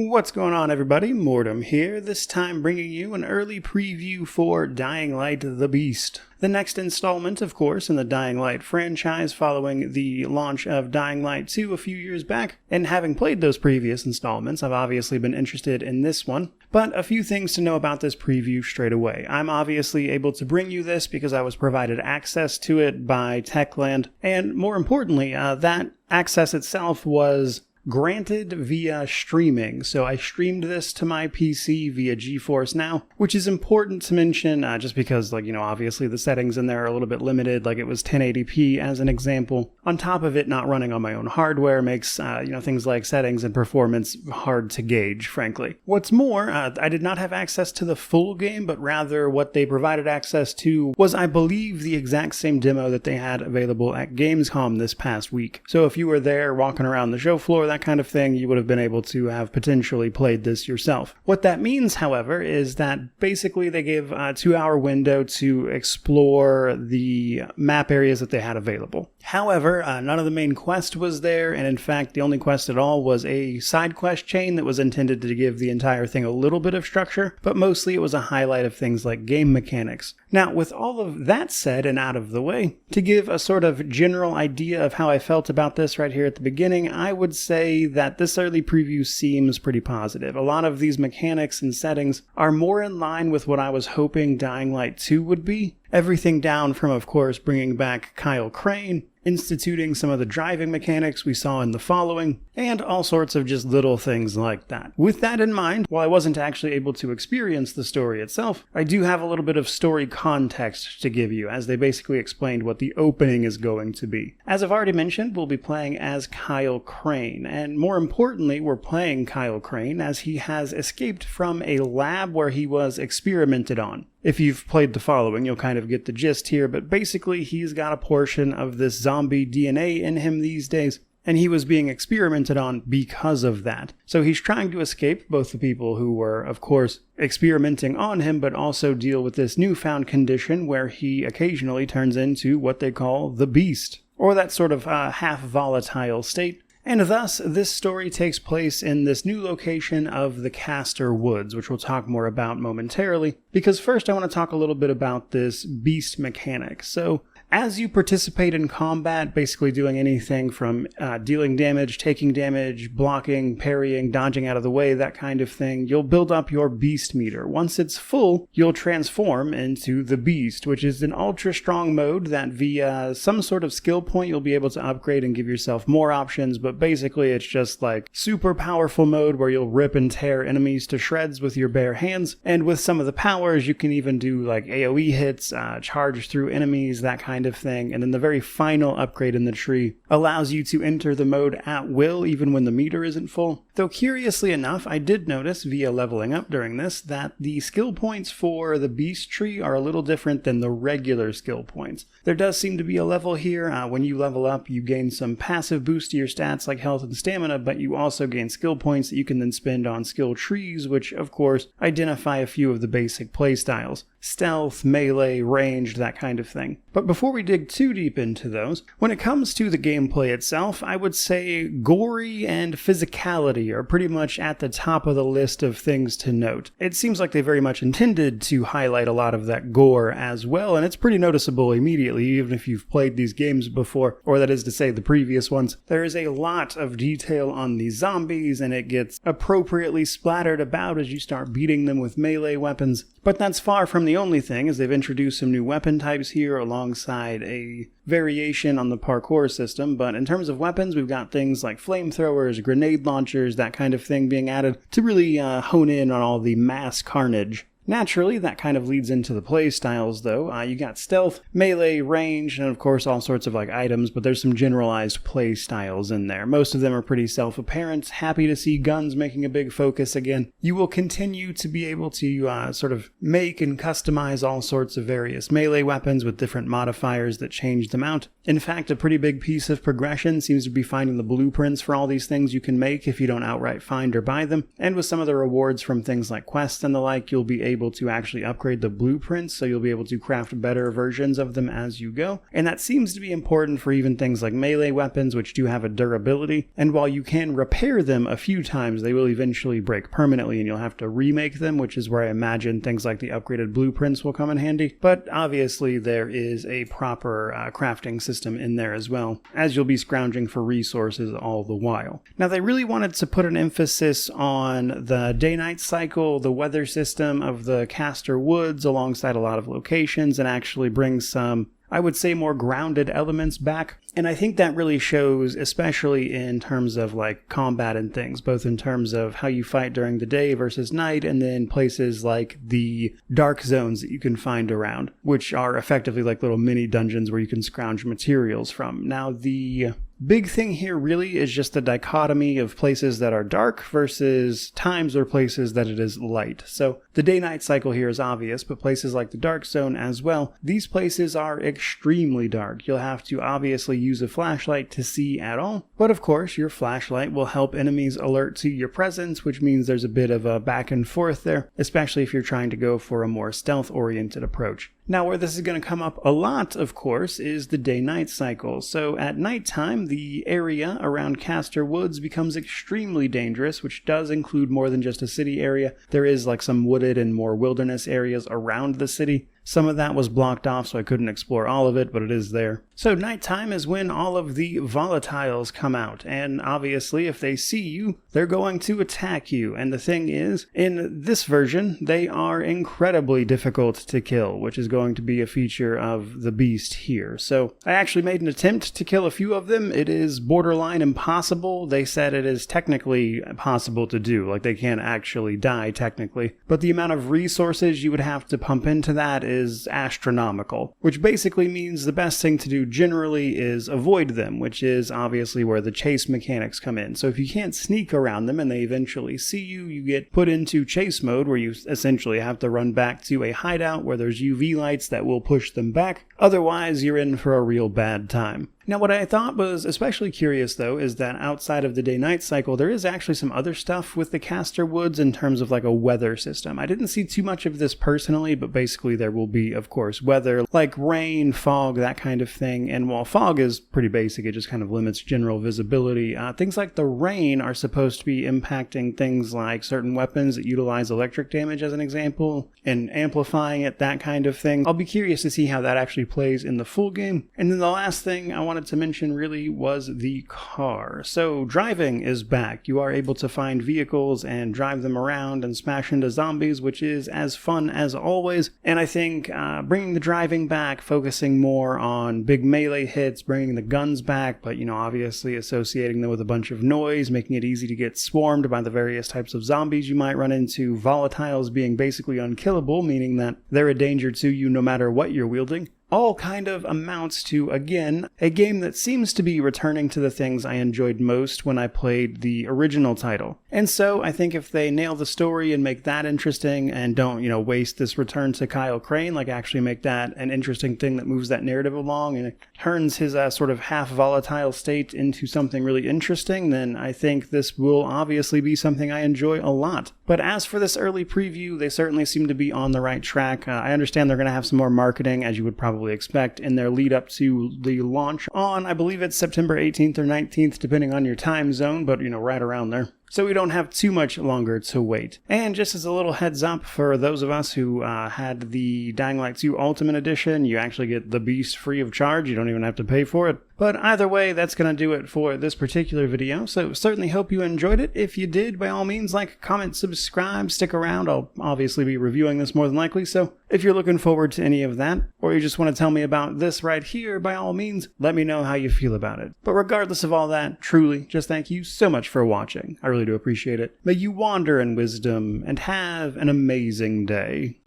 What's going on, everybody? Mortem here, this time bringing you an early preview for Dying Light the Beast. The next installment, of course, in the Dying Light franchise following the launch of Dying Light 2 a few years back. And having played those previous installments, I've obviously been interested in this one. But a few things to know about this preview straight away. I'm obviously able to bring you this because I was provided access to it by Techland. And more importantly, that access itself was granted via streaming. So I streamed this to my PC via GeForce Now, which is important to mention just because, obviously the settings in there are a little bit limited. Like, it was 1080p as an example. On top of it not running on my own hardware makes, things like settings and performance hard to gauge, frankly. What's more, I did not have access to the full game, but rather what they provided access to was, I believe, the exact same demo that they had available at Gamescom this past week. So if you were there walking around the show floor, that kind of thing, you would have been able to have potentially played this yourself. What that means, however, is that basically they gave a 2-hour window to explore the map areas that they had available. However, none of the main quest was there, and in fact, the only quest at all was a side quest chain that was intended to give the entire thing a little bit of structure, but mostly it was a highlight of things like game mechanics. Now, with all of that said and out of the way, to give a sort of general idea of how I felt about this right here at the beginning, I would say that this early preview seems pretty positive. A lot of these mechanics and settings are more in line with what I was hoping Dying Light 2 would be. Everything down from, of course, bringing back Kyle Crane, instituting some of the driving mechanics we saw in the following, and all sorts of just little things like that. With that in mind, while I wasn't actually able to experience the story itself, I do have a little bit of story context to give you, as they basically explained what the opening is going to be. As I've already mentioned, we'll be playing as Kyle Crane, and more importantly, we're playing Kyle Crane as he has escaped from a lab where he was experimented on. If you've played the following, you'll kind of get the gist here, but basically he's got a portion of this zombie DNA in him these days, and he was being experimented on because of that. So he's trying to escape both the people who were, of course, experimenting on him, but also deal with this newfound condition where he occasionally turns into what they call the Beast, or that sort of half-volatile state. And thus, this story takes place in this new location of the Castor Woods, which we'll talk more about momentarily, because first I want to talk a little bit about this beast mechanic. So, as you participate in combat, basically doing anything from dealing damage, taking damage, blocking, parrying, dodging out of the way, that kind of thing, you'll build up your beast meter. Once it's full, you'll transform into the beast, which is an ultra strong mode that via some sort of skill point you'll be able to upgrade and give yourself more options, but basically it's just like super powerful mode where you'll rip and tear enemies to shreds with your bare hands, and with some of the powers you can even do like AoE hits, charge through enemies, that kind of thing. And then the very final upgrade in the tree allows you to enter the mode at will even when the meter isn't full. Though curiously enough, I did notice via leveling up during this that the skill points for the beast tree are a little different than the regular skill points. There does seem to be a level here. When you level up, you gain some passive boost to your stats like health and stamina, but you also gain skill points that you can then spend on skill trees, which of course identify a few of the basic playstyles. Stealth, melee, ranged, that kind of thing. But before we dig too deep into those, when it comes to the gameplay itself, I would say gory and physicality are pretty much at the top of the list of things to note. It seems like they very much intended to highlight a lot of that gore as well, and it's pretty noticeable immediately, even if you've played these games before, or that is to say the previous ones. There is a lot of detail on these zombies, and it gets appropriately splattered about as you start beating them with melee weapons. But that's far from the only thing, as they've introduced some new weapon types here alongside a variation on the parkour system. But in terms of weapons, we've got things like flamethrowers, grenade launchers, that kind of thing being added to really hone in on all the mass carnage. Naturally, that kind of leads into the play styles, though. You got stealth, melee, range, and of course all sorts of like items, but there's some generalized play styles in there. Most of them are pretty self-apparent. Happy to see guns making a big focus again. You will continue to be able to sort of make and customize all sorts of various melee weapons with different modifiers that change them out. In fact, a pretty big piece of progression seems to be finding the blueprints for all these things you can make if you don't outright find or buy them. And with some of the rewards from things like quests and the like, you'll be able able to actually upgrade the blueprints, so you'll be able to craft better versions of them as you go. And that seems to be important for even things like melee weapons, which do have a durability. And while you can repair them a few times, they will eventually break permanently and you'll have to remake them, which is where I imagine things like the upgraded blueprints will come in handy. But obviously there is a proper crafting system in there as well, as you'll be scrounging for resources all the while. Now, they really wanted to put an emphasis on the day-night cycle, the weather system of the Castor Woods alongside a lot of locations, and actually bring some, I would say, more grounded elements back. And I think that really shows, especially in terms of like combat and things, both in terms of how you fight during the day versus night, and then places like the dark zones that you can find around, which are effectively like little mini dungeons where you can scrounge materials from. Now, the big thing here really is just the dichotomy of places that are dark versus times or places that it is light. So the day-night cycle here is obvious, but places like the dark zone as well, these places are extremely dark. You'll have to obviously use a flashlight to see at all, but of course your flashlight will help enemies alert to your presence, which means there's a bit of a back and forth there, especially if you're trying to go for a more stealth-oriented approach. Now, where this is going to come up a lot, of course, is the day-night cycle. So at nighttime, the area around Castor Woods becomes extremely dangerous, which does include more than just a city area. There is like some wooded and more wilderness areas around the city. Some of that was blocked off, so I couldn't explore all of it, but it is there. So nighttime is when all of the volatiles come out, and obviously if they see you, they're going to attack you. And the thing is, in this version, they are incredibly difficult to kill, which is going to be a feature of the beast here. So I actually made an attempt to kill a few of them. It is borderline impossible. They said it is technically possible to do, like they can't actually die technically, but the amount of resources you would have to pump into that is astronomical, which basically means the best thing to do generally is avoid them, which is obviously where the chase mechanics come in. So if you can't sneak around them and they eventually see you, you get put into chase mode where you essentially have to run back to a hideout where there's UV lights that will push them back. Otherwise, you're in for a real bad time. Now, what I thought was especially curious, though, is that outside of the day-night cycle, there is actually some other stuff with the Castor Woods in terms of like a weather system. I didn't see too much of this personally, but basically there will be, of course, weather like rain, fog, that kind of thing. And while fog is pretty basic, it just kind of limits general visibility. Things like the rain are supposed to be impacting things like certain weapons that utilize electric damage, as an example, and amplifying it, that kind of thing. I'll be curious to see how that actually plays in the full game. And then the last thing I wanted to mention really was the car. So driving is back. You are able to find vehicles and drive them around and smash into zombies, which is as fun as always. And I think bringing the driving back, focusing more on big melee hits, bringing the guns back, but obviously associating them with a bunch of noise, making it easy to get swarmed by the various types of zombies you might run into, volatiles being basically unkillable, meaning that they're a danger to you no matter what you're wielding. All kind of amounts to, again, a game that seems to be returning to the things I enjoyed most when I played the original title. And so I think if they nail the story and make that interesting and don't, waste this return to Kyle Crane, like actually make that an interesting thing that moves that narrative along and it turns his sort of half volatile state into something really interesting, then I think this will obviously be something I enjoy a lot. But as for this early preview, they certainly seem to be on the right track. I understand they're going to have some more marketing, as you would probably expect, in their lead up to the launch on, I believe it's September 18th or 19th, depending on your time zone, but right around there. So we don't have too much longer to wait. And just as a little heads up for those of us who had the Dying Light 2 Ultimate Edition, you actually get the Beast free of charge. You don't even have to pay for it. But either way, that's going to do it for this particular video. So certainly hope you enjoyed it. If you did, by all means, like, comment, subscribe, stick around. I'll obviously be reviewing this more than likely. So if you're looking forward to any of that, or you just want to tell me about this right here, by all means, let me know how you feel about it. But regardless of all that, truly, just thank you so much for watching. I really do appreciate it. May you wander in wisdom and have an amazing day.